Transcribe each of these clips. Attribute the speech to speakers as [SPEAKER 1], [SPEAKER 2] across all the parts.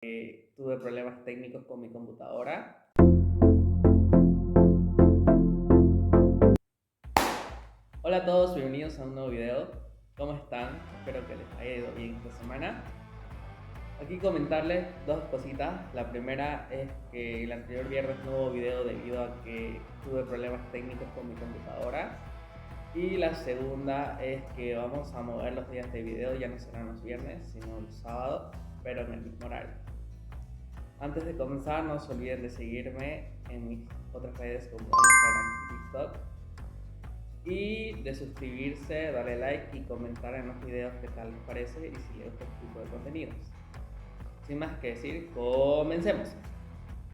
[SPEAKER 1] Tuve problemas técnicos con mi computadora. Hola a todos, bienvenidos a un nuevo video. ¿Cómo están? Espero que les haya ido bien esta semana. Aquí comentarles dos cositas. La primera es que el anterior viernes no hubo video debido a que tuve problemas técnicos con mi computadora. Y la segunda es que vamos a mover los días de video, ya no serán los viernes, sino los sábados, pero en el mismo horario. Antes de comenzar, no se olviden de seguirme en mis otras redes como Instagram y TikTok. Y de suscribirse, darle like y comentar en los videos qué tal les parece y si les gusta este tipo de contenidos. Sin más que decir, comencemos.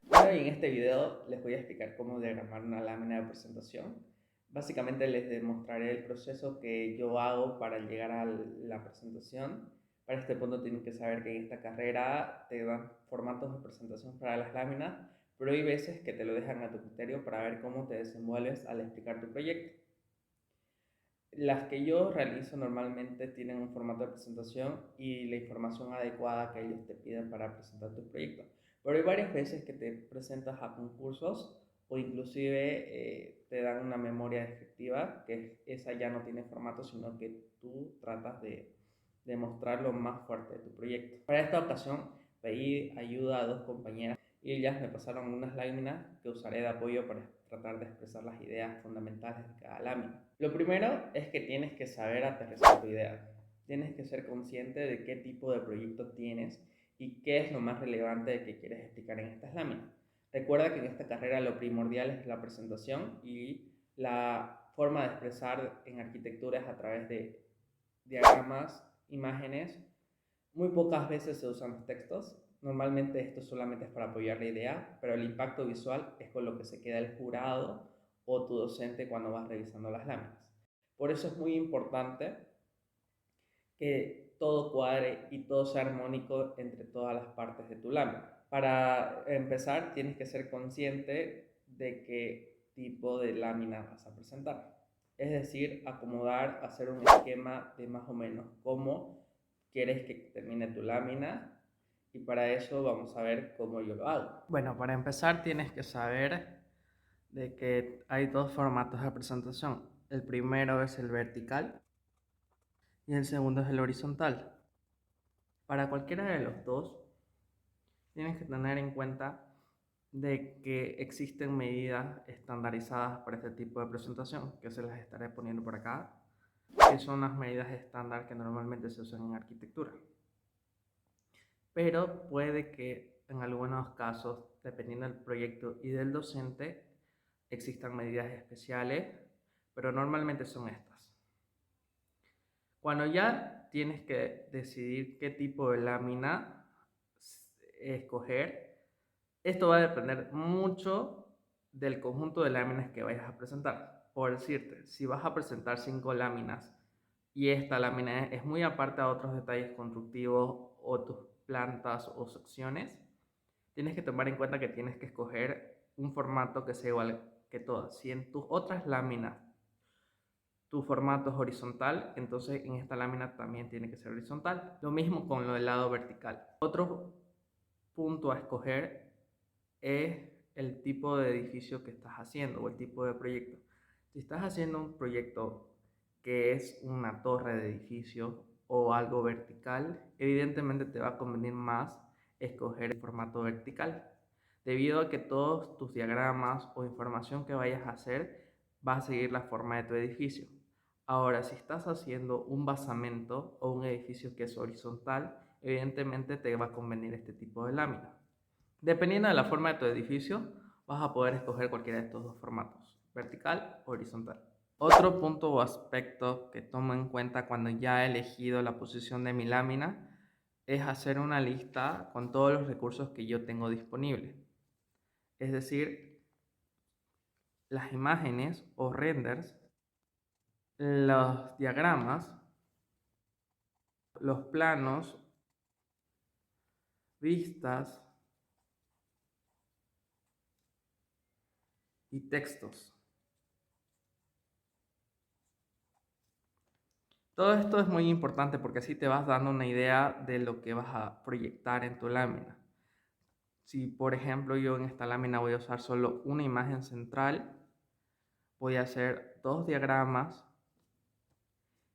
[SPEAKER 1] Bueno, y en este video les voy a explicar cómo diagramar una lámina de presentación. Básicamente les demostraré el proceso que yo hago para llegar a la presentación. Para este punto tienen que saber que en esta carrera te dan formatos de presentación para las láminas, pero hay veces que te lo dejan a tu criterio para ver cómo te desenvuelves al explicar tu proyecto. Las que yo realizo normalmente tienen un formato de presentación y la información adecuada que ellos te piden para presentar tu proyecto. Pero hay varias veces que te presentas a concursos o inclusive te dan una memoria efectiva, que esa ya no tiene formato, sino que tú tratas de mostrar lo más fuerte de tu proyecto. Para esta ocasión pedí ayuda a dos compañeras y ellas me pasaron unas láminas que usaré de apoyo para tratar de expresar las ideas fundamentales de cada lámina. Lo primero es que tienes que saber aterrizar tu idea. Tienes que ser consciente de qué tipo de proyecto tienes y qué es lo más relevante que quieres explicar en estas láminas. Recuerda que en esta carrera lo primordial es la presentación y la forma de expresar en arquitectura es a través de diagramas, imágenes. Muy pocas veces se usan los textos. Normalmente esto solamente es para apoyar la idea, pero el impacto visual es con lo que se queda el jurado o tu docente cuando vas revisando las láminas. Por eso es muy importante que todo cuadre y todo sea armónico entre todas las partes de tu lámina. Para empezar, tienes que ser consciente de qué tipo de lámina vas a presentar. Es decir, acomodar, hacer un esquema de más o menos cómo quieres que termine tu lámina, y para eso vamos a ver cómo yo lo hago. Bueno, para empezar tienes que saber de que hay dos formatos de presentación. El primero es el vertical y el segundo es el horizontal. Para cualquiera de los dos, tienes que tener en cuenta de que existen medidas estandarizadas para este tipo de presentación, que se las estaré poniendo por acá, que son las medidas estándar que normalmente se usan en arquitectura. Pero puede que en algunos casos, dependiendo del proyecto y del docente, existan medidas especiales, pero normalmente son estas. Cuando ya tienes que decidir qué tipo de lámina escoger, esto va a depender mucho del conjunto de láminas que vayas a presentar. Por decirte, si vas a presentar 5 láminas y esta lámina es muy aparte a otros detalles constructivos o tus plantas o secciones, tienes que tomar en cuenta que tienes que escoger un formato que sea igual que todas. Si en tus otras láminas tu formato es horizontal, entonces en esta lámina también tiene que ser horizontal. Lo mismo con lo del lado vertical. Otro punto a escoger es el tipo de edificio que estás haciendo o el tipo de proyecto. Si estás haciendo un proyecto que es una torre de edificio o algo vertical, evidentemente te va a convenir más escoger el formato vertical, debido a que todos tus diagramas o información que vayas a hacer va a seguir la forma de tu edificio. Ahora, si estás haciendo un basamento o un edificio que es horizontal, evidentemente te va a convenir este tipo de lámina. Dependiendo de la forma de tu edificio, vas a poder escoger cualquiera de estos dos formatos, vertical o horizontal. Otro punto o aspecto que tomo en cuenta cuando ya he elegido la posición de mi lámina es hacer una lista con todos los recursos que yo tengo disponibles. Es decir, las imágenes o renders, los diagramas, los planos, vistas y textos. Todo esto es muy importante porque así te vas dando una idea de lo que vas a proyectar en tu lámina. Si por ejemplo yo en esta lámina voy a usar solo una imagen central, voy a hacer 2 diagramas,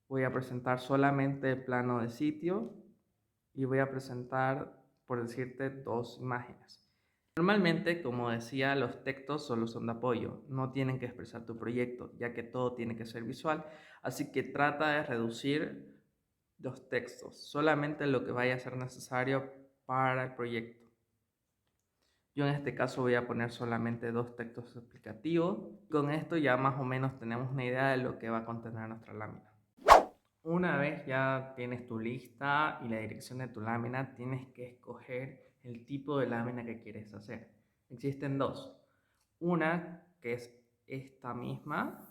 [SPEAKER 1] voy a presentar solamente el plano de sitio y voy a presentar, por decirte, 2 imágenes. Normalmente, como decía, los textos solo son de apoyo, no tienen que expresar tu proyecto, ya que todo tiene que ser visual, así que trata de reducir los textos, solamente lo que vaya a ser necesario para el proyecto. Yo en este caso voy a poner solamente 2 textos explicativos. Con esto ya más o menos tenemos una idea de lo que va a contener nuestra lámina. Una vez ya tienes tu lista y la dirección de tu lámina, tienes que escoger el tipo de lámina que quieres hacer. Existen dos. Una que es esta misma,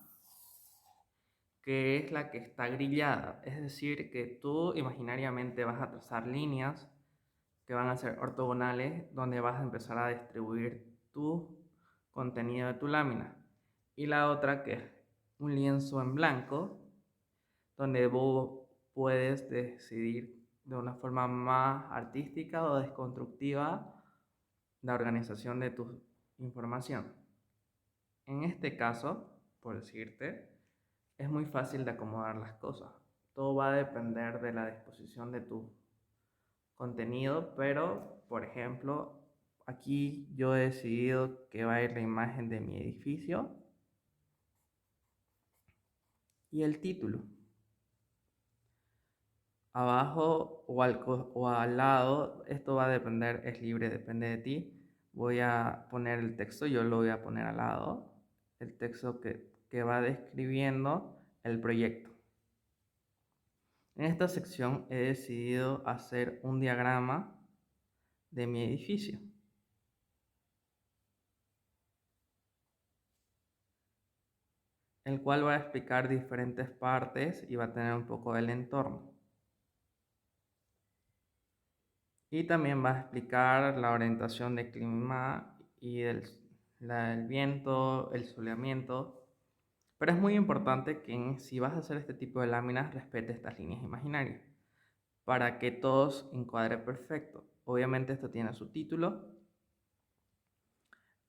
[SPEAKER 1] que es la que está grillada. Es decir, que tú imaginariamente vas a trazar líneas que van a ser ortogonales, donde vas a empezar a distribuir tu contenido de tu lámina. Y la otra que es un lienzo en blanco, donde vos puedes decidir de una forma más artística o desconstructiva la organización de tu información. En este caso, por decirte, es muy fácil de acomodar las cosas. Todo va a depender de la disposición de tu contenido, pero, por ejemplo, aquí yo he decidido que va a ir la imagen de mi edificio y el título. Abajo o al lado, esto va a depender, es libre, depende de ti. Voy a poner el texto, yo lo voy a poner al lado, el texto que va describiendo el proyecto. En esta sección he decidido hacer un diagrama de mi edificio, el cual va a explicar diferentes partes y va a tener un poco del entorno. Y también va a explicar la orientación del clima y el viento, el soleamiento. Pero es muy importante que si vas a hacer este tipo de láminas, respete estas líneas imaginarias para que todos encuadre perfecto. Obviamente esto tiene su título.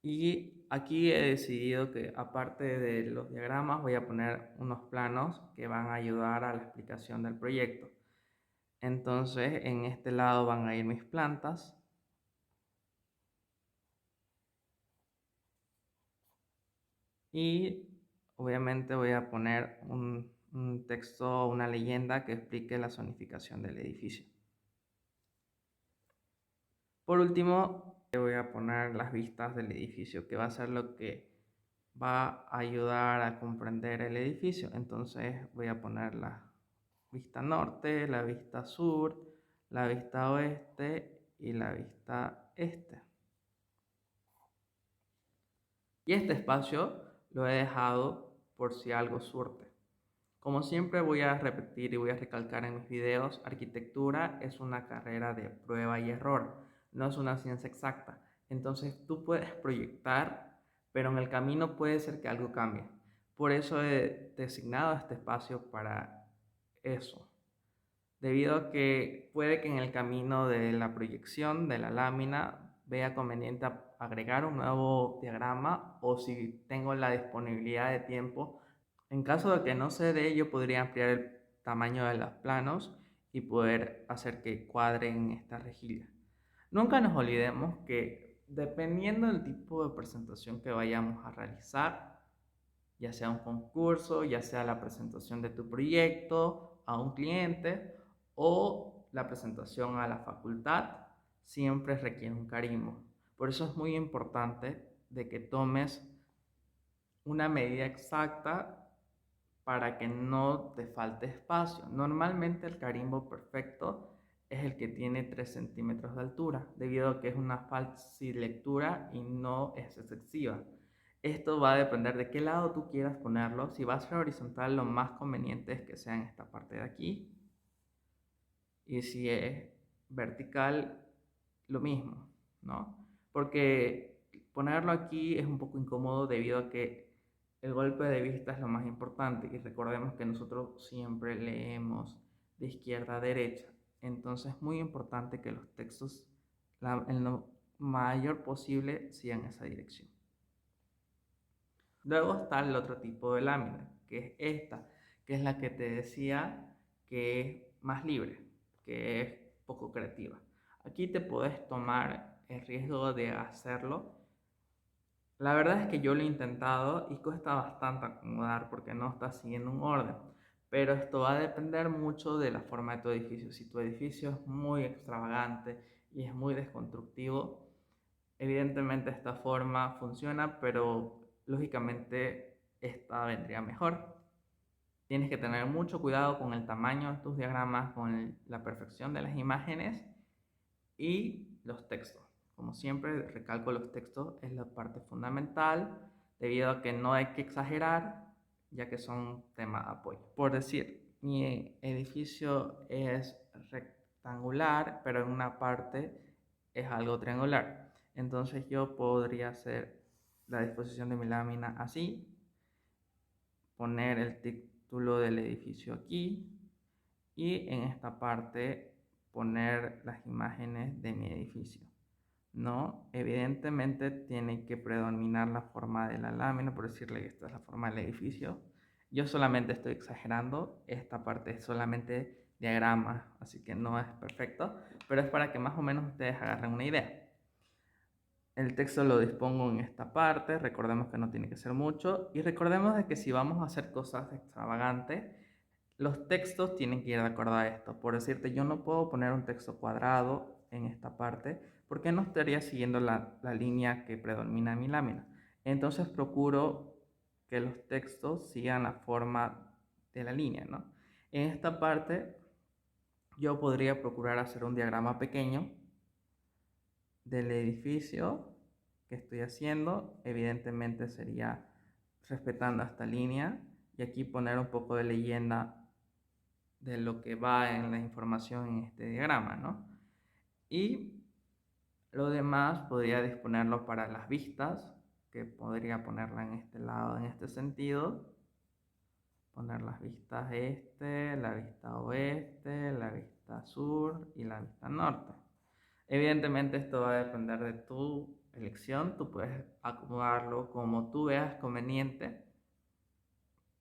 [SPEAKER 1] Y aquí he decidido que aparte de los diagramas voy a poner unos planos que van a ayudar a la explicación del proyecto. Entonces en este lado van a ir mis plantas. Y obviamente voy a poner un texto, una leyenda que explique la zonificación del edificio. Por último, voy a poner las vistas del edificio, que va a ser lo que va a ayudar a comprender el edificio. Entonces voy a poner la vista norte, la vista sur, la vista oeste y la vista este. Y este espacio lo he dejado por si algo surte. Como siempre voy a repetir y voy a recalcar en mis videos, arquitectura es una carrera de prueba y error, no es una ciencia exacta. Entonces tú puedes proyectar, pero en el camino puede ser que algo cambie. Por eso he designado este espacio para eso, debido a que puede que en el camino de la proyección de la lámina vea conveniente agregar un nuevo diagrama o si tengo la disponibilidad de tiempo. En caso de que no se dé, yo podría ampliar el tamaño de los planos y poder hacer que cuadren esta rejilla. Nunca nos olvidemos que dependiendo del tipo de presentación que vayamos a realizar, ya sea un concurso, ya sea la presentación de tu proyecto a un cliente o la presentación a la facultad, siempre requiere un carimbo. Por eso es muy importante de que tomes una medida exacta para que no te falte espacio. Normalmente el carimbo perfecto es el que tiene 3 centímetros de altura, debido a que es una fácil lectura y no es excesiva. Esto va a depender de qué lado tú quieras ponerlo. Si va a ser horizontal, lo más conveniente es que sea en esta parte de aquí. Y si es vertical, lo mismo, ¿no? Porque ponerlo aquí es un poco incómodo debido a que el golpe de vista es lo más importante y recordemos que nosotros siempre leemos de izquierda a derecha. Entonces es muy importante que los textos, el mayor posible sigan esa dirección. Luego está el otro tipo de lámina, que es esta, que es la que te decía que es más libre, que es poco creativa. Aquí te puedes tomar el riesgo de hacerlo. La verdad es que yo lo he intentado y cuesta bastante acomodar porque no está siguiendo un orden. Pero esto va a depender mucho de la forma de tu edificio. Si tu edificio es muy extravagante y es muy desconstructivo, evidentemente esta forma funciona, pero lógicamente esta vendría mejor. Tienes que tener mucho cuidado con el tamaño de tus diagramas, con la perfección de las imágenes y los textos. Como siempre, recalco los textos, es la parte fundamental, debido a que no hay que exagerar, ya que son tema de apoyo. Por decir, mi edificio es rectangular, pero en una parte es algo triangular. Entonces yo podría hacer la disposición de mi lámina así, poner el título del edificio aquí y en esta parte poner las imágenes de mi edificio. No, evidentemente tiene que predominar la forma de la lámina, por decirle que esta es la forma del edificio. Yo solamente estoy exagerando, esta parte es solamente diagrama, así que no es perfecto, pero es para que más o menos ustedes agarren una idea. El texto lo dispongo en esta parte, recordemos que no tiene que ser mucho y recordemos de que si vamos a hacer cosas extravagantes, los textos tienen que ir de acuerdo a esto. Por decirte, yo no puedo poner un texto cuadrado en esta parte porque no estaría siguiendo la línea que predomina en mi lámina. Entonces procuro que los textos sigan la forma de la línea, ¿no? En esta parte yo podría procurar hacer un diagrama pequeño del edificio que estoy haciendo. Evidentemente sería respetando esta línea y aquí poner un poco de leyenda de lo que va en la información en este diagrama, ¿no? Y lo demás podría disponerlo para las vistas, que podría ponerla en este lado, en este sentido. Poner las vistas este, la vista oeste, la vista sur y la vista norte. Evidentemente esto va a depender de tu elección, tú puedes acomodarlo como tú veas conveniente,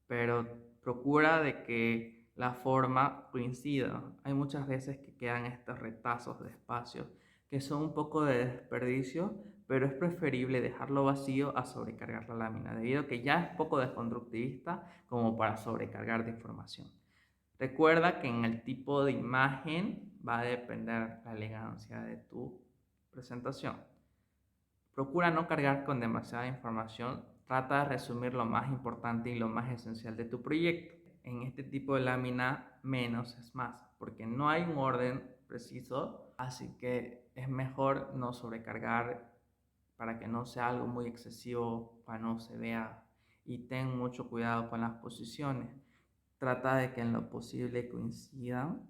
[SPEAKER 1] pero procura de que la forma coincida. Hay muchas veces que quedan estos retazos de espacios que son un poco de desperdicio, pero es preferible dejarlo vacío a sobrecargar la lámina, debido a que ya es poco desconstructivista como para sobrecargar de información. Recuerda que en el tipo de imagen va a depender la elegancia de tu presentación. Procura no cargar con demasiada información, trata de resumir lo más importante y lo más esencial de tu proyecto. En este tipo de lámina, menos es más, porque no hay un orden preciso, así que es mejor no sobrecargar para que no sea algo muy excesivo, para no se vea, y ten mucho cuidado con las posiciones. Trata de que en lo posible coincidan,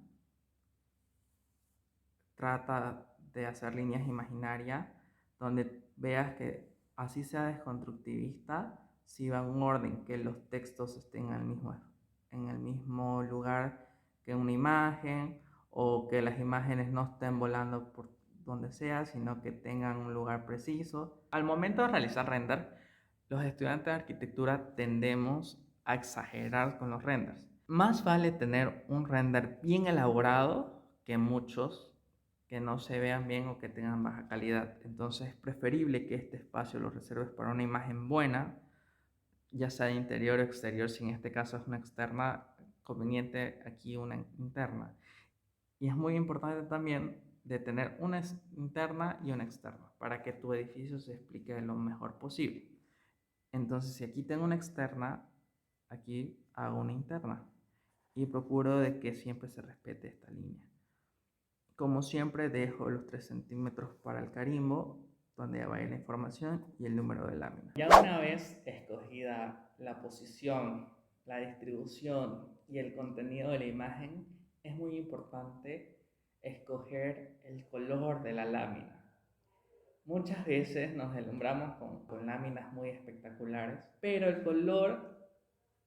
[SPEAKER 1] trata de hacer líneas imaginarias donde veas que así sea desconstructivista, si va en un orden, que los textos estén en el mismo lugar que una imagen, o que las imágenes no estén volando por donde sea, sino que tengan un lugar preciso. Al momento de realizar render, los estudiantes de arquitectura tendemos a exagerar con los renders. Más vale tener un render bien elaborado que muchos que no se vean bien o que tengan baja calidad. Entonces es preferible que este espacio lo reserves para una imagen buena, ya sea de interior o exterior. Si en este caso es una externa, conveniente aquí una interna. Y es muy importante también de tener una interna y una externa para que tu edificio se explique lo mejor posible. Entonces, si aquí tengo una externa, aquí hago una interna y procuro de que siempre se respete esta línea. Como siempre, dejo los 3 centímetros para el carimbo, donde va a ir la información y el número de lámina. Ya una vez escogida la posición, la distribución y el contenido de la imagen, es muy importante escoger el color de la lámina. Muchas veces nos deslumbramos con láminas muy espectaculares, pero el color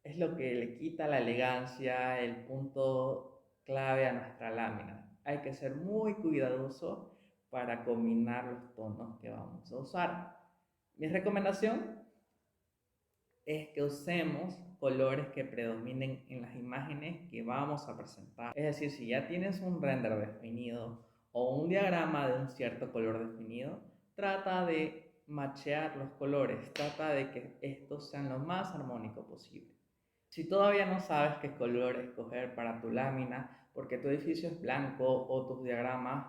[SPEAKER 1] es lo que le quita la elegancia, el punto clave a nuestra lámina. Hay que ser muy cuidadoso para combinar los tonos que vamos a usar. Mi recomendación es que usemos colores que predominen en las imágenes que vamos a presentar. Es decir, si ya tienes un render definido o un diagrama de un cierto color definido, trata de machear los colores, trata de que estos sean lo más armónico posible. Si todavía no sabes qué color escoger para tu lámina, porque tu edificio es blanco o tus diagramas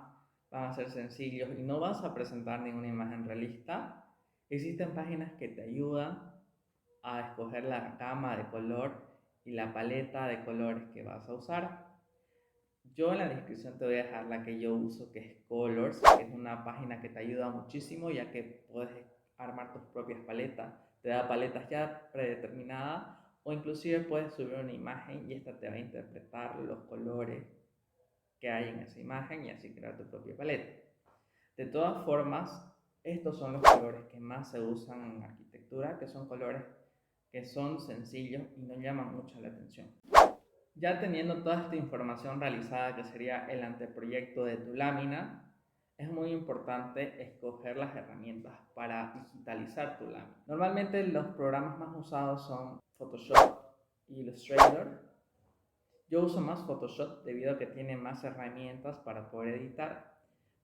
[SPEAKER 1] van a ser sencillos y no vas a presentar ninguna imagen realista, existen páginas que te ayudan a escoger la gama de color y la paleta de colores que vas a usar. Yo en la descripción te voy a dejar la que yo uso, que es Colors, que es una página que te ayuda muchísimo, ya que puedes armar tus propias paletas. Te da paletas ya predeterminadas, o inclusive puedes subir una imagen y esta te va a interpretar los colores que hay en esa imagen y así crear tu propia paleta. De todas formas, estos son los colores que más se usan en arquitectura, que son colores que son sencillos y no llaman mucho la atención. Ya teniendo toda esta información realizada, que sería el anteproyecto de tu lámina, es muy importante escoger las herramientas para digitalizar tu lámina. Normalmente los programas más usados son Photoshop y Illustrator. Yo uso más Photoshop debido a que tiene más herramientas para poder editar,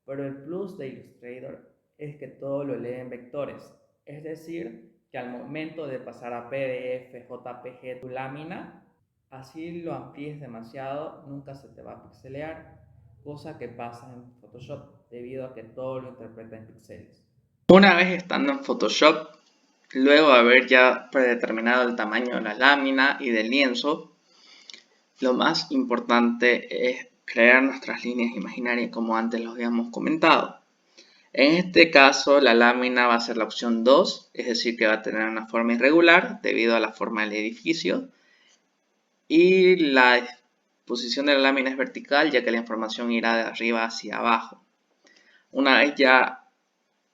[SPEAKER 1] pero el plus de Illustrator es que todo lo lee en vectores, es decir, que al momento de pasar a PDF, JPG tu lámina, así lo amplíes demasiado, nunca se te va a pixelear, cosa que pasa en Photoshop debido a que todo lo interpreta en píxeles. Una vez estando en Photoshop, luego de haber ya predeterminado el tamaño de la lámina y del lienzo, lo más importante es crear nuestras líneas imaginarias como antes lo habíamos comentado. En este caso la lámina va a ser la opción 2, es decir que va a tener una forma irregular debido a la forma del edificio. Y la posición de la lámina es vertical, ya que la información irá de arriba hacia abajo. Una vez ya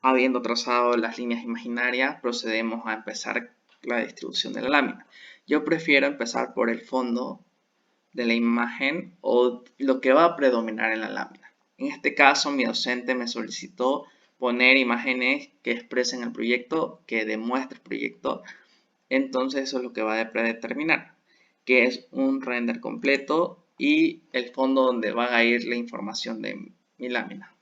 [SPEAKER 1] habiendo trazado las líneas imaginarias, procedemos a empezar la distribución de la lámina. Yo prefiero empezar por el fondo de la imagen o lo que va a predominar en la lámina. En este caso, mi docente me solicitó poner imágenes que expresen el proyecto, que demuestre el proyecto. Entonces eso es lo que va a predeterminar, que es un render completo y el fondo donde va a ir la información de mi lámina.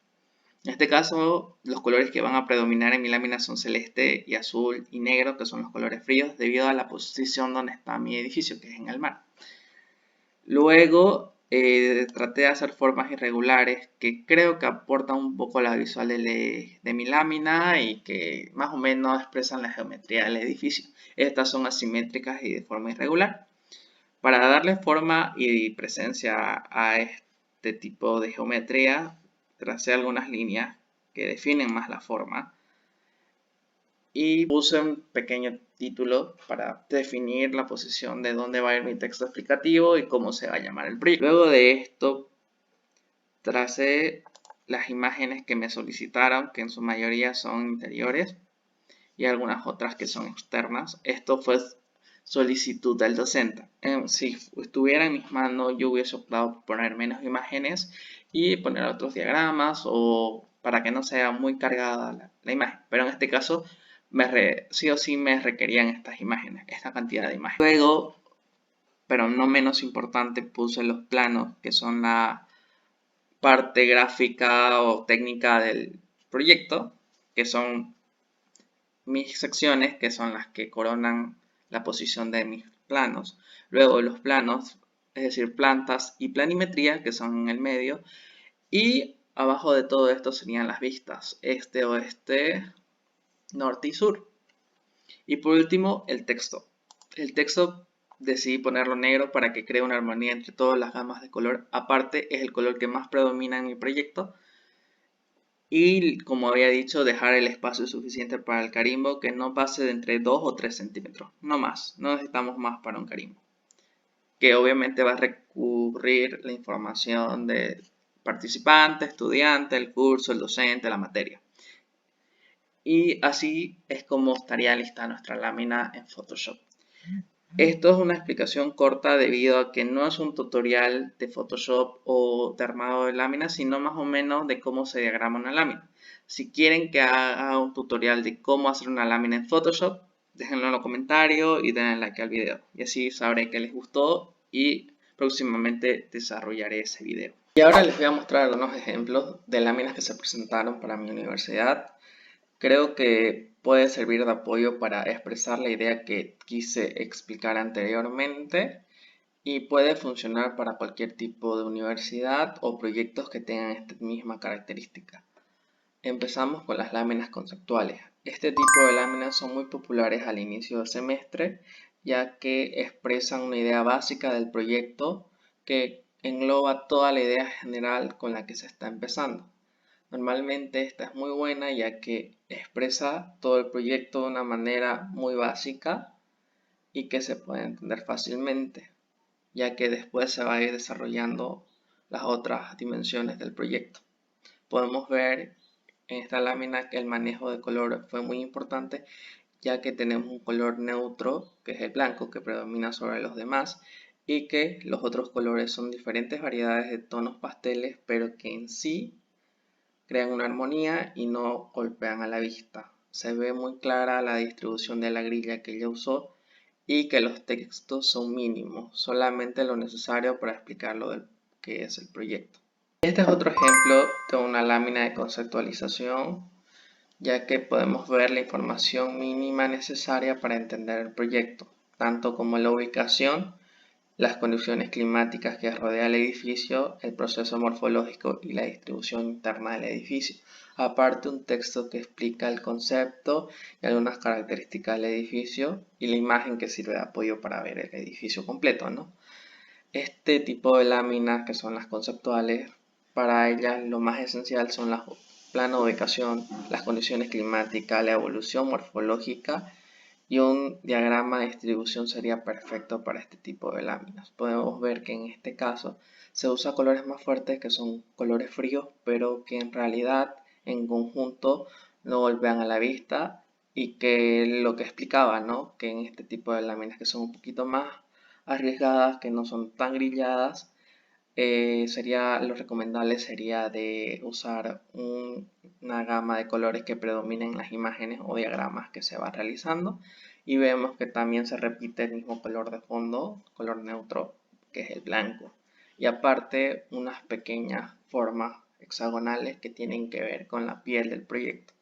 [SPEAKER 1] En este caso, los colores que van a predominar en mi lámina son celeste y azul y negro, que son los colores fríos, debido a la posición donde está mi edificio, que es en el mar. Luego, traté de hacer formas irregulares que creo que aportan un poco a la visual de mi lámina y que más o menos expresan la geometría del edificio. Estas son asimétricas y de forma irregular. Para darle forma y presencia a este tipo de geometría, tracé algunas líneas que definen más la forma y puse un pequeño título para definir la posición de dónde va a ir mi texto explicativo y cómo se va a llamar el proyecto. Luego de esto, tracé las imágenes que me solicitaron, que en su mayoría son interiores y algunas otras que son externas. Esto fue solicitud del docente. Si estuviera en mis manos, yo hubiese optado por poner menos imágenes y poner otros diagramas o para que no sea muy cargada la imagen. Pero en este caso, sí o sí me requerían estas imágenes, esta cantidad de imágenes. Luego, pero no menos importante, puse los planos, que son la parte gráfica o técnica del proyecto, que son mis secciones, que son las que coronan la posición de mis planos. Luego los planos, es decir, plantas y planimetría, que son en el medio. Y abajo de todo esto serían las vistas, este, oeste, norte y sur. Y por último, el texto. El texto decidí ponerlo negro para que cree una armonía entre todas las gamas de color. Aparte, es el color que más predomina en mi proyecto. Y como había dicho, dejar el espacio suficiente para el carimbo que no pase de entre 2 o 3 centímetros. No más, no necesitamos más para un carimbo. Que obviamente va a recurrir la información del participante, estudiante, el curso, el docente, la materia. Y así es como estaría lista nuestra lámina en Photoshop. Esto es una explicación corta debido a que no es un tutorial de Photoshop o de armado de láminas, sino más o menos de cómo se diagrama una lámina. Si quieren que haga un tutorial de cómo hacer una lámina en Photoshop, déjenlo en los comentarios y denle like al video. Y así sabré que les gustó y próximamente desarrollaré ese video. Y ahora les voy a mostrar algunos ejemplos de láminas que se presentaron para mi universidad. Creo que puede servir de apoyo para expresar la idea que quise explicar anteriormente y puede funcionar para cualquier tipo de universidad o proyectos que tengan esta misma característica. Empezamos con las láminas conceptuales. Este tipo de láminas son muy populares al inicio del semestre, ya que expresan una idea básica del proyecto que engloba toda la idea general con la que se está empezando. Normalmente esta es muy buena ya que expresa todo el proyecto de una manera muy básica y que se puede entender fácilmente, ya que después se va a ir desarrollando las otras dimensiones del proyecto. Podemos ver en esta lámina que el manejo de color fue muy importante, ya que tenemos un color neutro, que es el blanco, que predomina sobre los demás, y que los otros colores son diferentes variedades de tonos pasteles, pero que en sí crean una armonía y no golpean a la vista. Se ve muy clara la distribución de la grilla que ella usó y que los textos son mínimos, solamente lo necesario para explicar lo que es el proyecto. Este es otro ejemplo de una lámina de conceptualización, ya que podemos ver la información mínima necesaria para entender el proyecto, tanto como la ubicación, las condiciones climáticas que rodean el edificio, el proceso morfológico y la distribución interna del edificio. Aparte, un texto que explica el concepto y algunas características del edificio y la imagen que sirve de apoyo para ver el edificio completo, ¿no? Este tipo de láminas, que son las conceptuales, para ellas lo más esencial son las plano de ubicación, las condiciones climáticas, la evolución morfológica y un diagrama de distribución sería perfecto para este tipo de láminas. Podemos ver que en este caso se usa colores más fuertes que son colores fríos, pero que en realidad en conjunto no golpean a la vista y que lo que explicaba, ¿no? Que en este tipo de láminas que son un poquito más arriesgadas, que no son tan grilladas, lo recomendable sería de usar una gama de colores que predominen en las imágenes o diagramas que se van realizando, y vemos que también se repite el mismo color de fondo, color neutro, que es el blanco, y aparte unas pequeñas formas hexagonales que tienen que ver con la piel del proyecto.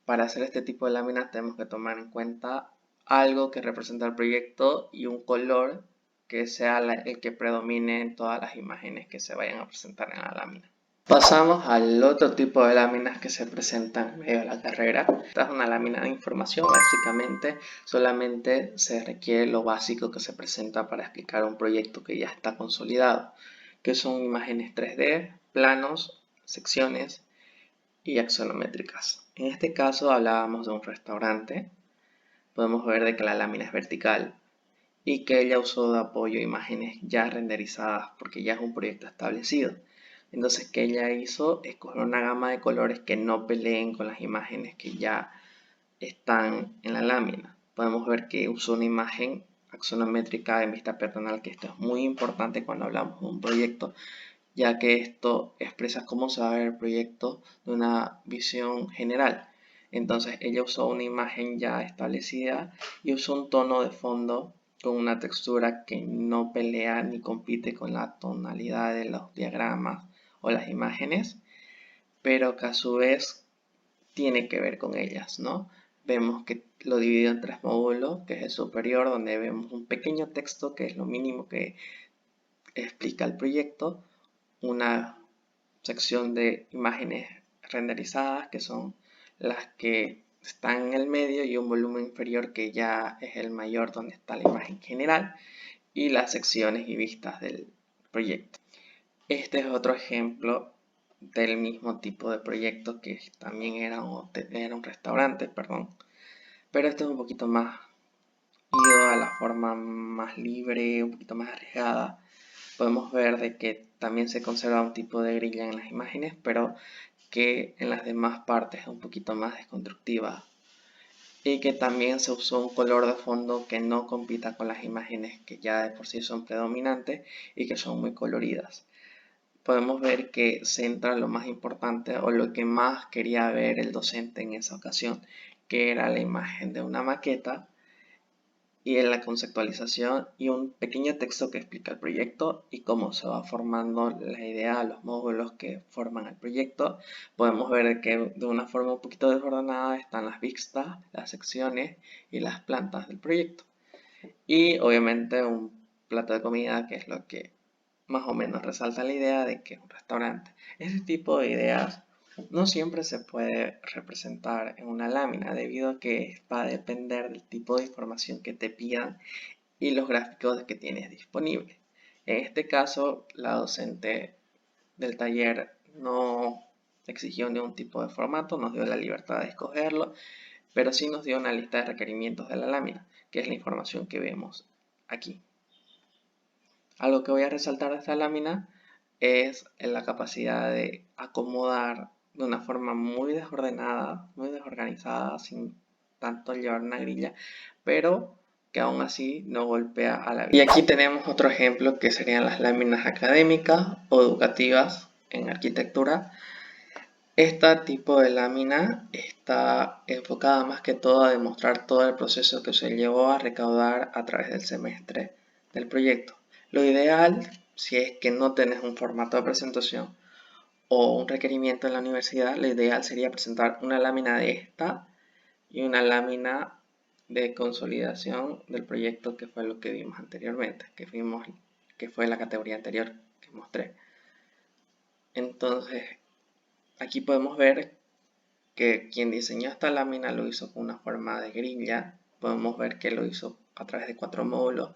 [SPEAKER 1] Para hacer este tipo de láminas tenemos que tomar en cuenta algo que representa el proyecto y un color que sea el que predomine en todas las imágenes que se vayan a presentar en la lámina. Pasamos al otro tipo de láminas que se presentan en medio de la carrera. Esta es una lámina de información, básicamente solamente se requiere lo básico que se presenta para explicar un proyecto que ya está consolidado, que son imágenes 3D, planos, secciones y axonométricas. En este caso hablábamos de un restaurante. Podemos ver de que la lámina es vertical y que ella usó de apoyo imágenes ya renderizadas porque ya es un proyecto establecido. Entonces, ¿qué ella hizo? Escoger una gama de colores que no peleen con las imágenes que ya están en la lámina. Podemos ver que usó una imagen axonométrica en vista peatonal, que esto es muy importante cuando hablamos de un proyecto, ya que esto expresa cómo se va a ver el proyecto de una visión general. Entonces ella usó una imagen ya establecida y usó un tono de fondo con una textura que no pelea ni compite con la tonalidad de los diagramas o las imágenes, pero que a su vez tiene que ver con ellas, ¿no? Vemos que lo dividió en tres módulos, que es el superior, donde vemos un pequeño texto que es lo mínimo que explica el proyecto, una sección de imágenes renderizadas, que son las que están en el medio, y un volumen inferior que ya es el mayor, donde está la imagen general y las secciones y vistas del proyecto. Este es otro ejemplo del mismo tipo de proyecto que también era un restaurante, perdón, pero esto es un poquito más ido a la forma más libre, un poquito más arriesgada. Podemos ver de que también se conserva un tipo de grilla en las imágenes, pero que en las demás partes es un poquito más desconstructiva.
[SPEAKER 2] y que también se usó un color de fondo que no compita con las imágenes que ya de por sí son predominantes y que son muy coloridas. Podemos ver que centra lo más importante o lo que más quería ver el docente en esa ocasión, que era la imagen de una maqueta y en la conceptualización y un pequeño texto que explica el proyecto y cómo se va formando la idea, los módulos que forman el proyecto. Podemos ver que de una forma un poquito desordenada están las vistas, las secciones y las plantas del proyecto. Y obviamente un plato de comida, que es lo que más o menos resalta la idea de que es un restaurante. Ese tipo de ideas no siempre se puede representar en una lámina debido a que va a depender del tipo de información que te pidan y los gráficos que tienes disponibles. En este caso, la docente del taller no exigió ningún tipo de formato, nos dio la libertad de escogerlo, pero sí nos dio una lista de requerimientos de la lámina, que es la información que vemos aquí. Algo que voy a resaltar de esta lámina es la capacidad de acomodar de una forma muy desordenada, muy desorganizada, sin tanto llevar una grilla, pero que aún así no golpea a la vista. Y aquí tenemos otro ejemplo que serían las láminas académicas o educativas en arquitectura. Este tipo de lámina está enfocada más que todo a demostrar todo el proceso que se llevó a recaudar a través del semestre del proyecto. Lo ideal, si es que no tenés un formato de presentación o un requerimiento en la universidad, lo ideal sería presentar una lámina de esta y una lámina de consolidación del proyecto, que fue lo que vimos anteriormente, que fue la categoría anterior que mostré. Entonces, aquí podemos ver que quien diseñó esta lámina lo hizo con una forma de grilla. Podemos ver que lo hizo a través de 4 módulos.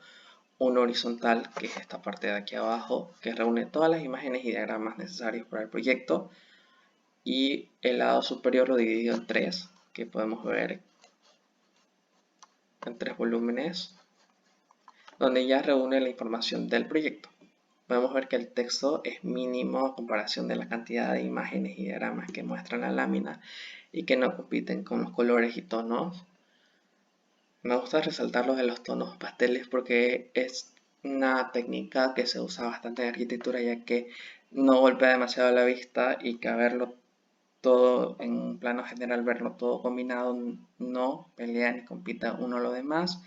[SPEAKER 2] Uno horizontal, que es esta parte de aquí abajo, que reúne todas las imágenes y diagramas necesarios para el proyecto. Y el lado superior lo dividió en 3, que podemos ver en 3 volúmenes, donde ya reúne la información del proyecto. Podemos ver que el texto es mínimo a comparación de la cantidad de imágenes y diagramas que muestran la lámina y que no compiten con los colores y tonos. Me gusta resaltar los de los tonos pasteles porque es una técnica que se usa bastante en arquitectura, ya que no golpea demasiado la vista y que verlo todo en un plano general, verlo todo combinado, no pelea ni compita uno a lo demás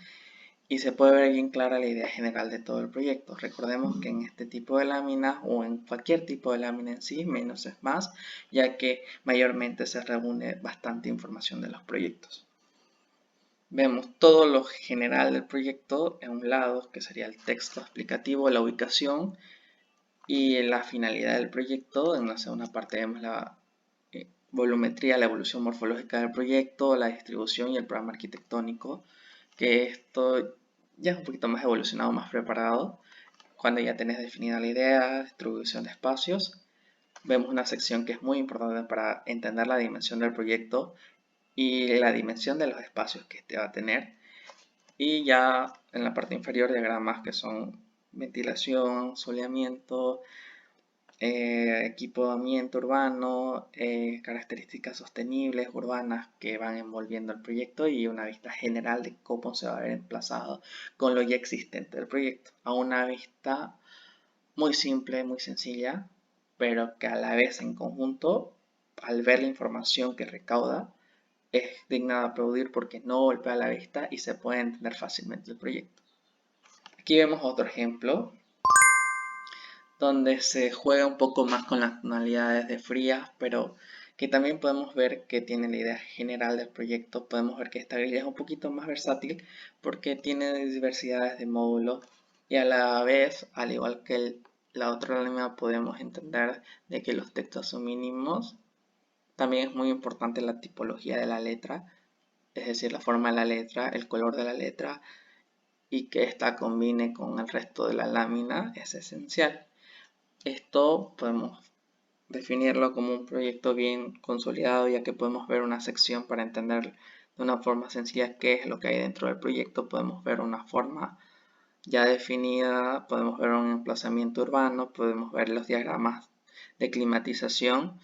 [SPEAKER 2] y se puede ver bien clara la idea general de todo el proyecto. Recordemos que en este tipo de láminas o en cualquier tipo de lámina en sí, menos es más, ya que mayormente se reúne bastante información de los proyectos. Vemos todo lo general del proyecto en un lado, que sería el texto explicativo, la ubicación y la finalidad del proyecto. En la segunda parte vemos la volumetría, la evolución morfológica del proyecto, la distribución y el programa arquitectónico, que esto ya es un poquito más evolucionado, más preparado, cuando ya tenés definida la idea, distribución de espacios. Vemos una sección que es muy importante para entender la dimensión del proyecto y la dimensión de los espacios que este va a tener. Y ya en la parte inferior diagramas que son ventilación, soleamiento, equipamiento urbano, características sostenibles urbanas que van envolviendo el proyecto y una vista general de cómo se va a ver emplazado con lo ya existente del proyecto. A una vista muy simple, muy sencilla, pero que a la vez en conjunto, al ver la información que recauda, es digna de aplaudir porque no golpea la vista y se puede entender fácilmente el proyecto. Aquí vemos otro ejemplo donde se juega un poco más con las tonalidades de frías, pero que también podemos ver que tiene la idea general del proyecto. Podemos ver que esta grilla es un poquito más versátil porque tiene diversidades de módulos y a la vez, al igual que la otra lámina, podemos entender de que los textos son mínimos. También es muy importante la tipología de la letra, es decir, la forma de la letra, el color de la letra y que ésta combine con el resto de la lámina es esencial. Esto podemos definirlo como un proyecto bien consolidado, ya que podemos ver una sección para entender de una forma sencilla qué es lo que hay dentro del proyecto. Podemos ver una forma ya definida, podemos ver un emplazamiento urbano, podemos ver los diagramas de climatización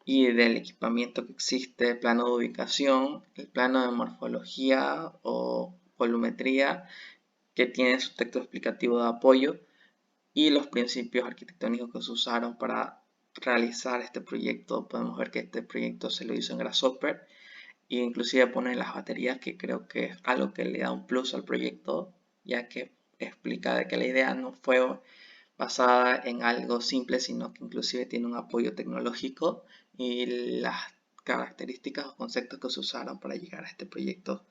[SPEAKER 2] y del equipamiento que existe, plano de ubicación, el plano de morfología o volumetría que tiene su texto explicativo de apoyo y los principios arquitectónicos que se usaron para realizar este proyecto. Podemos ver que este proyecto se lo hizo en Grasshopper e inclusive pone las baterías, que creo que es algo que le da un plus al proyecto, ya que explica de que la idea no fue basada en algo simple, sino que inclusive tiene un apoyo tecnológico y las características o conceptos que se usaron para llegar a este proyecto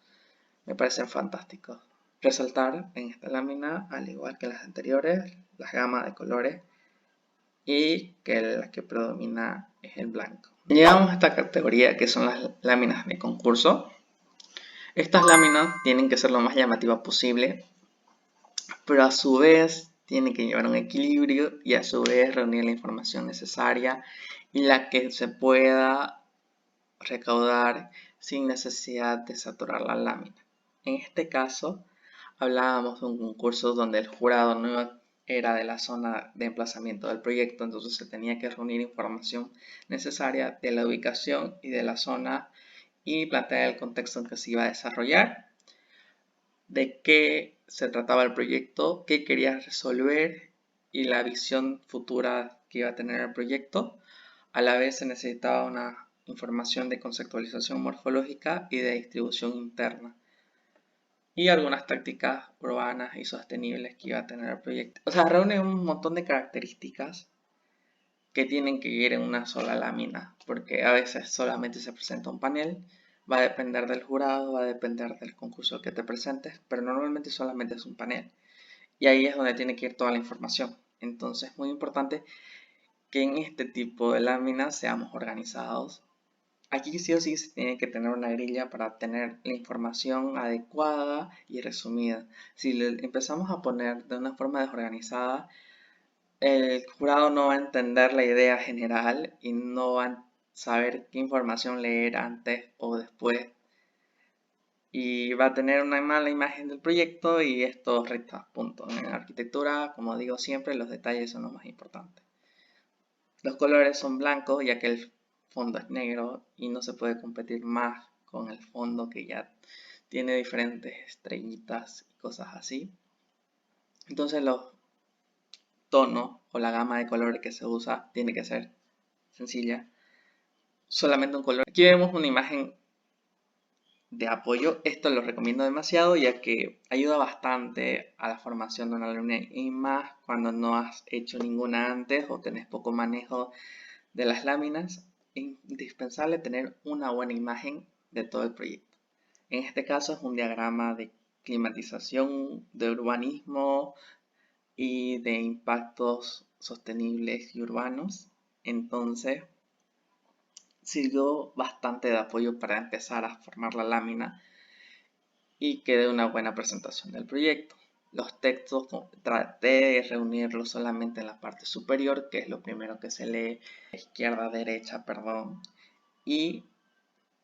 [SPEAKER 2] me parecen fantásticos. Resaltar en esta lámina, al igual que en las anteriores, las gamas de colores y que la que predomina es el blanco. Llegamos a esta categoría que son las láminas de concurso. Estas láminas tienen que ser lo más llamativas posible, pero a su vez tienen que llevar un equilibrio y a su vez reunir la información necesaria y la que se pueda recaudar sin necesidad de saturar la lámina. En este caso, hablábamos de un concurso donde el jurado no era de la zona de emplazamiento del proyecto, entonces se tenía que reunir información necesaria de la ubicación y de la zona y plantear el contexto en que se iba a desarrollar, de qué se trataba el proyecto, qué quería resolver y la visión futura que iba a tener el proyecto. A la vez se necesitaba una información de conceptualización morfológica y de distribución interna y algunas tácticas urbanas y sostenibles que iba a tener el proyecto. O sea, reúne un montón de características que tienen que ir en una sola lámina, porque a veces solamente se presenta un panel, va a depender del jurado, va a depender del concurso que te presentes, pero normalmente solamente es un panel. Y ahí es donde tiene que ir toda la información. Entonces es muy importante que en este tipo de láminas seamos organizados. Aquí sí o sí se tiene que tener una grilla para tener la información adecuada y resumida. Si empezamos a poner de una forma desorganizada, el jurado no va a entender la idea general y no va a saber qué información leer antes o después y va a tener una mala imagen del proyecto y esto resta puntos. En arquitectura, como digo siempre, los detalles son lo más importante. Los colores son blancos ya que el fondo es negro y no se puede competir más con el fondo que ya tiene diferentes estrellitas y cosas así. Entonces los tonos o la gama de colores que se usa tiene que ser sencilla. Solamente un color. Aquí vemos una imagen de apoyo. Esto lo recomiendo demasiado ya que ayuda bastante a la formación de una lámina y más cuando no has hecho ninguna antes o tenés poco manejo de las láminas. Es indispensable tener una buena imagen de todo el proyecto. En este caso es un diagrama de climatización, de urbanismo y de impactos sostenibles y urbanos. Entonces sirvió bastante de apoyo para empezar a formar la lámina y que dé una buena presentación del proyecto. Los textos traté de reunirlos solamente en la parte superior, que es lo primero que se lee, izquierda, derecha, perdón, y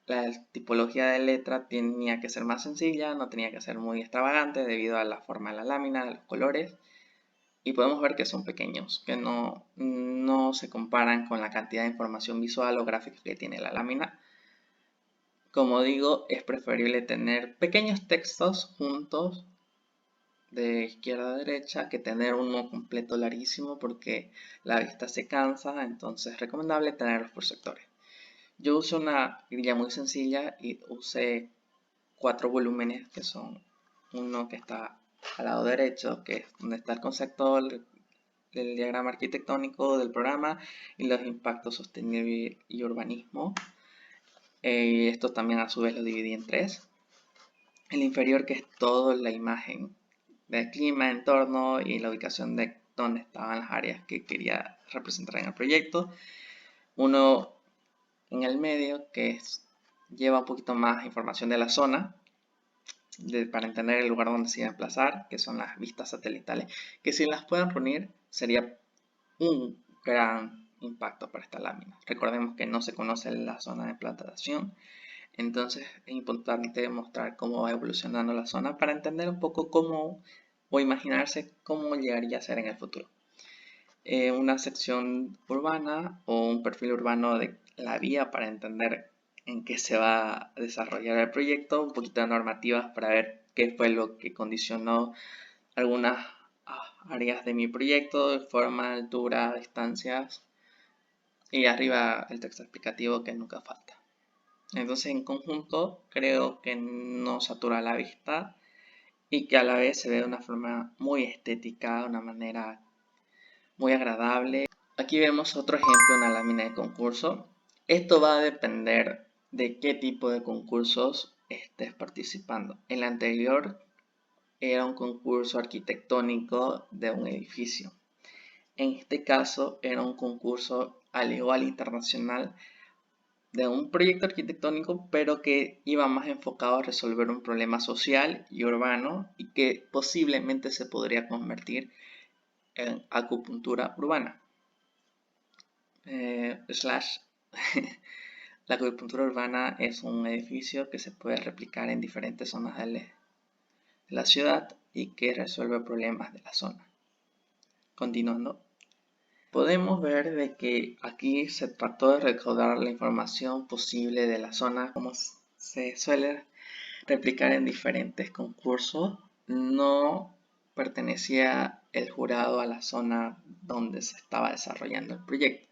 [SPEAKER 2] la tipología de letra tenía que ser más sencilla, no tenía que ser muy extravagante debido a la forma de la lámina, de los colores, y podemos ver que son pequeños, que no se comparan con la cantidad de información visual o gráfica que tiene la lámina. Como digo, es preferible tener pequeños textos juntos de izquierda a derecha que tener uno completo larguísimo porque la vista se cansa, entonces es recomendable tenerlos por sectores. Yo uso una grilla muy sencilla y usé 4 volúmenes que son uno que está al lado derecho, que es donde está el concepto, el diagrama arquitectónico del programa y los impactos sostenibles y urbanismo. Esto también a su vez lo dividí en 3. El inferior, que es toda la imagen del clima, entorno y la ubicación de dónde estaban las áreas que quería representar en el proyecto. Uno en el medio que lleva un poquito más información de la zona para entender el lugar donde se iba a emplazar, que son las vistas satelitales, que si las pueden reunir sería un gran impacto para esta lámina. Recordemos que no se conoce la zona de implantación, entonces es importante mostrar cómo va evolucionando la zona para entender un poco cómo o imaginarse cómo llegaría a ser en el futuro. Una sección urbana o un perfil urbano de la vía para entender en qué se va a desarrollar el proyecto, un poquito de normativas para ver qué fue lo que condicionó algunas áreas de mi proyecto, forma, altura, distancias, y arriba el texto explicativo que nunca falta. Entonces, en conjunto, creo que no satura la vista y que a la vez se ve de una forma muy estética, de una manera muy agradable. Aquí vemos otro ejemplo, una lámina de concurso. Esto va a depender de qué tipo de concursos estés participando. El anterior era un concurso arquitectónico de un edificio. En este caso era un concurso al igual internacional de un proyecto arquitectónico, pero que iba más enfocado a resolver un problema social y urbano y que posiblemente se podría convertir en acupuntura urbana. La acupuntura urbana es un edificio que se puede replicar en diferentes zonas de la ciudad y que resuelve problemas de la zona. Continuando, podemos ver de que aquí se trató de recaudar la información posible de la zona, como se suele replicar en diferentes concursos. No pertenecía el jurado a la zona donde se estaba desarrollando el proyecto.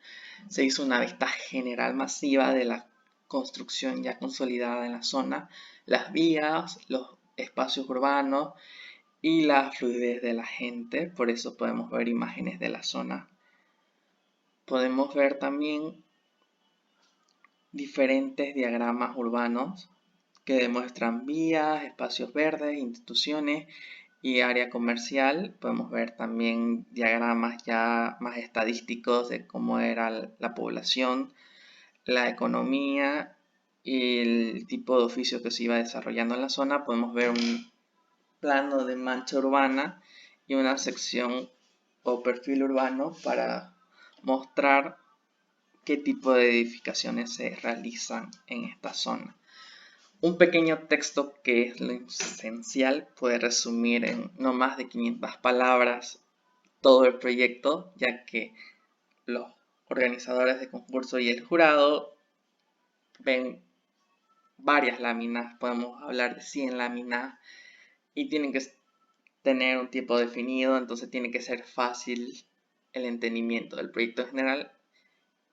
[SPEAKER 2] Se hizo una vista general masiva de la construcción ya consolidada en la zona, las vías, los espacios urbanos y la fluidez de la gente. Por eso podemos ver imágenes de la zona. Podemos ver también diferentes diagramas urbanos que demuestran vías, espacios verdes, instituciones y área comercial. Podemos ver también diagramas ya más estadísticos de cómo era la población, la economía y el tipo de oficio que se iba desarrollando en la zona. Podemos ver un plano de mancha urbana y una sección o perfil urbano para mostrar qué tipo de edificaciones se realizan en esta zona. Un pequeño texto que es lo esencial puede resumir en no más de 500 palabras todo el proyecto, ya que los organizadores de concurso y el jurado ven varias láminas, podemos hablar de 100 láminas y tienen que tener un tipo definido, entonces tiene que ser fácil el entendimiento del proyecto en general.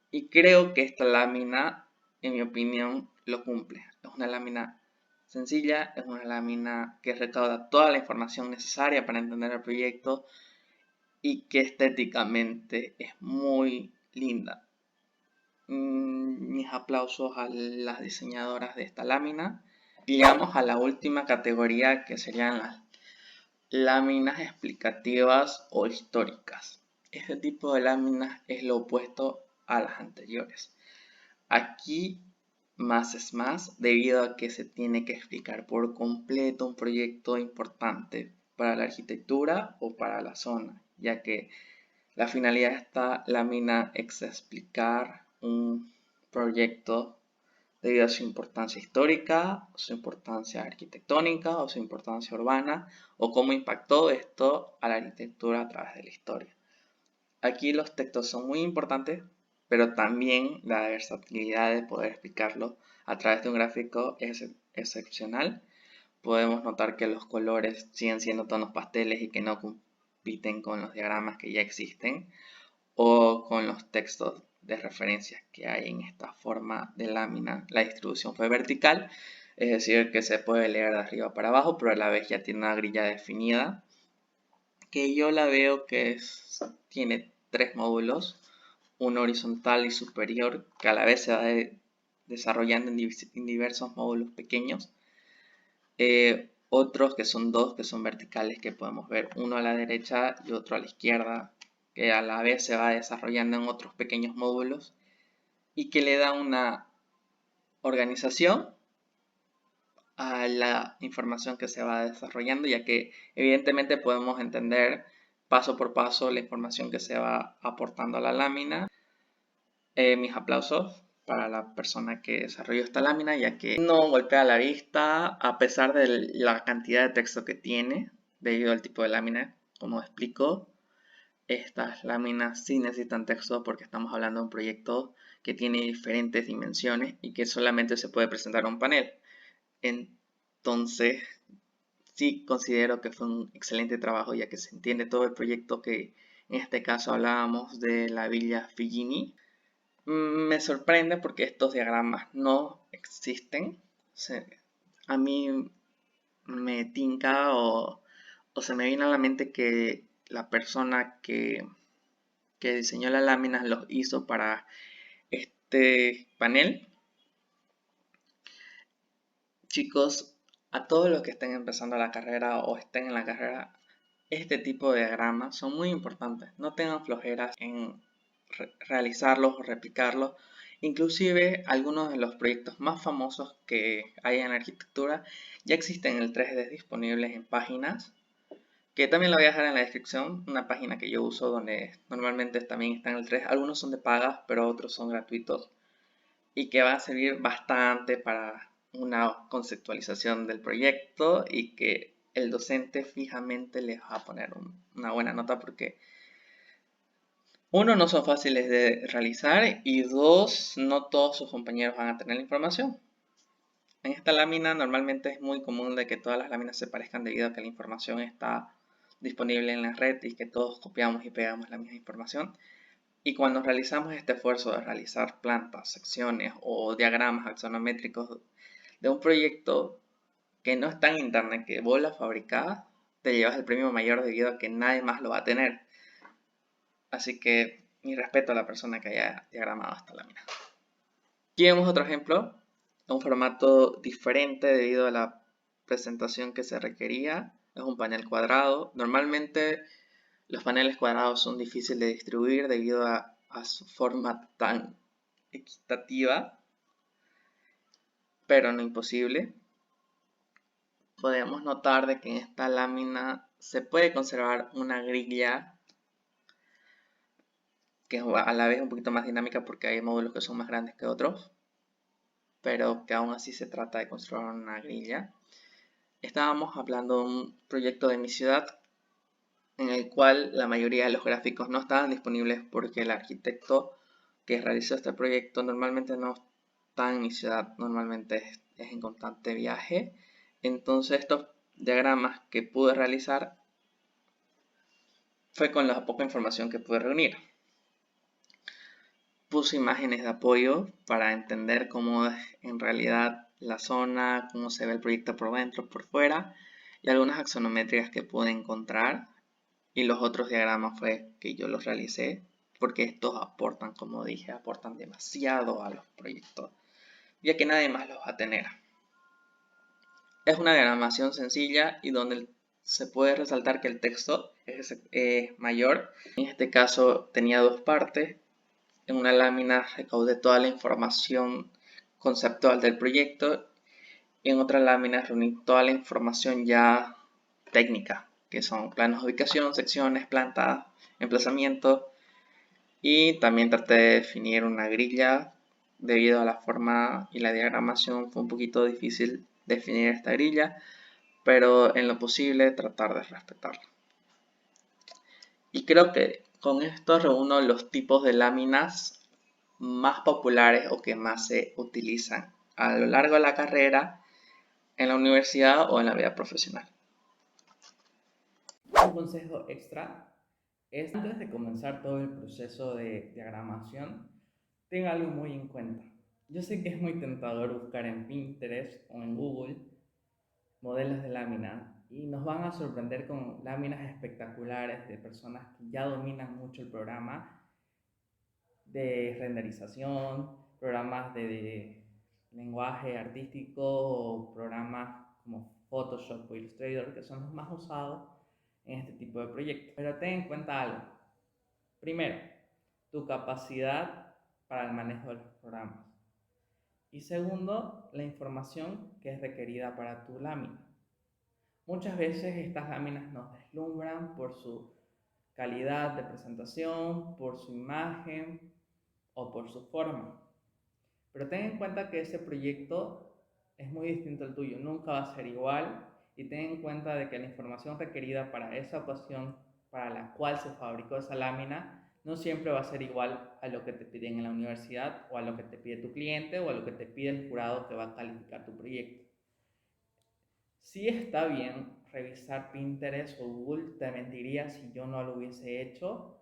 [SPEAKER 2] Y creo que esta lámina, en mi opinión, lo cumple. Es una lámina sencilla, es una lámina que recauda toda la información necesaria para entender el proyecto y que estéticamente es muy linda. Mis aplausos a las diseñadoras de esta lámina. Llegamos a la última categoría, que serían las láminas explicativas o históricas. Este tipo de láminas es lo opuesto a las anteriores. Aquí más es más, debido a que se tiene que explicar por completo un proyecto importante para la arquitectura o para la zona, ya que la finalidad de esta lámina es explicar un proyecto debido a su importancia histórica, su importancia arquitectónica o su importancia urbana, o cómo impactó esto a la arquitectura a través de la historia. Aquí los textos son muy importantes, pero también la versatilidad de poder explicarlo a través de un gráfico es excepcional. Podemos notar que los colores siguen siendo tonos pasteles y que no compiten con los diagramas que ya existen o con los textos de referencia que hay en esta forma de lámina. La distribución fue vertical, es decir, que se puede leer de arriba para abajo, pero a la vez ya tiene una grilla definida, que yo la veo que tiene 3 módulos, uno horizontal y superior, que a la vez se va desarrollando en diversos módulos pequeños. Otros que son 2, que son verticales, que podemos ver uno a la derecha y otro a la izquierda, que a la vez se va desarrollando en otros pequeños módulos y que le da una organización a la información que se va desarrollando, ya que evidentemente podemos entender paso por paso la información que se va aportando a la lámina. Mis aplausos para la persona que desarrolló esta lámina, ya que no golpea la vista a pesar de la cantidad de texto que tiene debido al tipo de lámina. Como explico, estas láminas sí necesitan texto porque estamos hablando de un proyecto que tiene diferentes dimensiones y que solamente se puede presentar a un panel. Entonces, sí considero que fue un excelente trabajo, ya que se entiende todo el proyecto que en este caso hablábamos de la Villa Figini. Me sorprende porque estos diagramas no existen. A mí me tinca o se me viene a la mente que la persona que diseñó las láminas los hizo para este panel. Chicos, a todos los que estén empezando la carrera o estén en la carrera, este tipo de diagramas son muy importantes. No tengan flojeras en realizarlos o replicarlos. Inclusive algunos de los proyectos más famosos que hay en la arquitectura ya existen en el 3D disponibles en páginas, que también lo voy a dejar en la descripción, una página que yo uso donde normalmente también está en el 3D. Algunos son de pagas, pero otros son gratuitos y que va a servir bastante para una conceptualización del proyecto y que el docente fijamente les va a poner una buena nota porque uno, no son fáciles de realizar y dos, no todos sus compañeros van a tener la información. En esta lámina normalmente es muy común de que todas las láminas se parezcan debido a que la información está disponible en la red y que todos copiamos y pegamos la misma información. Y cuando realizamos este esfuerzo de realizar plantas, secciones o diagramas axonométricos de un proyecto que no está en internet, que vos la fabricás, te llevas el premio mayor debido a que nadie más lo va a tener. Así que mi respeto a la persona que haya diagramado esta lámina. Aquí vemos otro ejemplo, un formato diferente debido a la presentación que se requería. Es un panel cuadrado. Normalmente los paneles cuadrados son difíciles de distribuir debido a su forma tan equitativa, pero no imposible. Podemos notar de que en esta lámina se puede conservar una grilla que es a la vez un poquito más dinámica porque hay módulos que son más grandes que otros, pero que aún así se trata de construir una grilla. Estábamos hablando de un proyecto de mi ciudad en el cual la mayoría de los gráficos no estaban disponibles porque el arquitecto que realizó este proyecto normalmente no está en mi ciudad, normalmente es en constante viaje. Entonces estos diagramas que pude realizar fue con la poca información que pude reunir. Puse imágenes de apoyo para entender cómo es en realidad la zona, cómo se ve el proyecto por dentro, por fuera, y algunas axonométricas que pude encontrar. Y los otros diagramas fue que yo los realicé, porque estos aportan, como dije, aportan demasiado a los proyectos, ya que nadie más los va a tener. Es una diagramación sencilla y donde se puede resaltar que el texto es mayor. En este caso tenía dos partes. En una lámina recaudé toda la información conceptual del proyecto y en otra lámina reuní toda la información ya técnica, que son planos de ubicación, secciones, plantas, emplazamiento, y también traté de definir una grilla. Debido a la forma y la diagramación fue un poquito difícil definir esta grilla, pero en lo posible tratar de respetarla. Y creo que con esto reúno los tipos de láminas más populares o que más se utilizan a lo largo de la carrera, en la universidad o en la vida profesional.
[SPEAKER 1] Un consejo extra es antes de comenzar todo el proceso de diagramación, tenga algo muy en cuenta. Yo sé que es muy tentador buscar en Pinterest o en Google modelos de lámina y nos van a sorprender con láminas espectaculares de personas que ya dominan mucho el programa de renderización, programas de lenguaje artístico o programas como Photoshop o Illustrator, que son los más usados en este tipo de proyectos. Pero ten en cuenta algo. Primero, tu capacidad para el manejo de los programas. Y segundo, la información que es requerida para tu lámina. Muchas veces estas láminas nos deslumbran por su calidad de presentación, por su imagen o por su forma. Pero ten en cuenta que ese proyecto es muy distinto al tuyo, nunca va a ser igual, y ten en cuenta de que la información requerida para esa ocasión para la cual se fabricó esa lámina no siempre va a ser igual a lo que te piden en la universidad o a lo que te pide tu cliente o a lo que te pide el jurado que va a calificar tu proyecto. Sí está bien revisar Pinterest o Google, te mentiría si yo no lo hubiese hecho,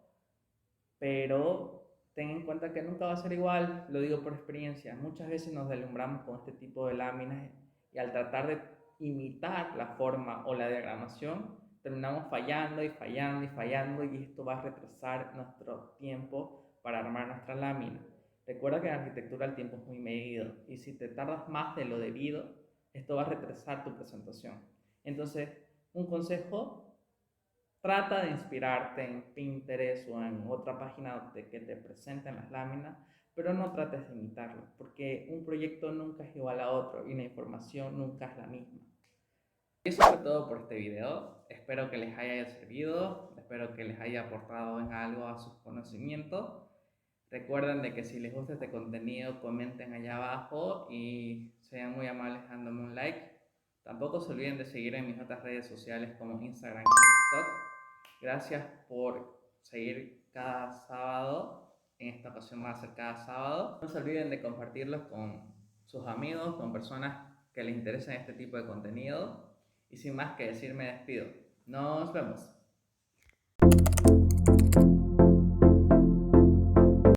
[SPEAKER 1] pero ten en cuenta que nunca va a ser igual, lo digo por experiencia. Muchas veces nos deslumbramos con este tipo de láminas y al tratar de imitar la forma o la diagramación, terminamos fallando y fallando y fallando y esto va a retrasar nuestro tiempo para armar nuestra lámina. Recuerda que en arquitectura el tiempo es muy medido y si te tardas más de lo debido, esto va a retrasar tu presentación. Entonces, un consejo: trata de inspirarte en Pinterest o en otra página que te presenten las láminas, pero no trates de imitarlo, porque un proyecto nunca es igual a otro y la información nunca es la misma. Y eso fue todo por este video. Espero que les haya servido, espero que les haya aportado en algo a sus conocimientos. Recuerden de que si les gusta este contenido, comenten allá abajo y sean muy amables dándome un like. Tampoco se olviden de seguir en mis otras redes sociales como Instagram y TikTok. Gracias por seguir cada sábado. En esta ocasión va a ser cada sábado. No se olviden de compartirlos con sus amigos, con personas que les interesen este tipo de contenido. Y sin más que decir, me despido. Nos vemos.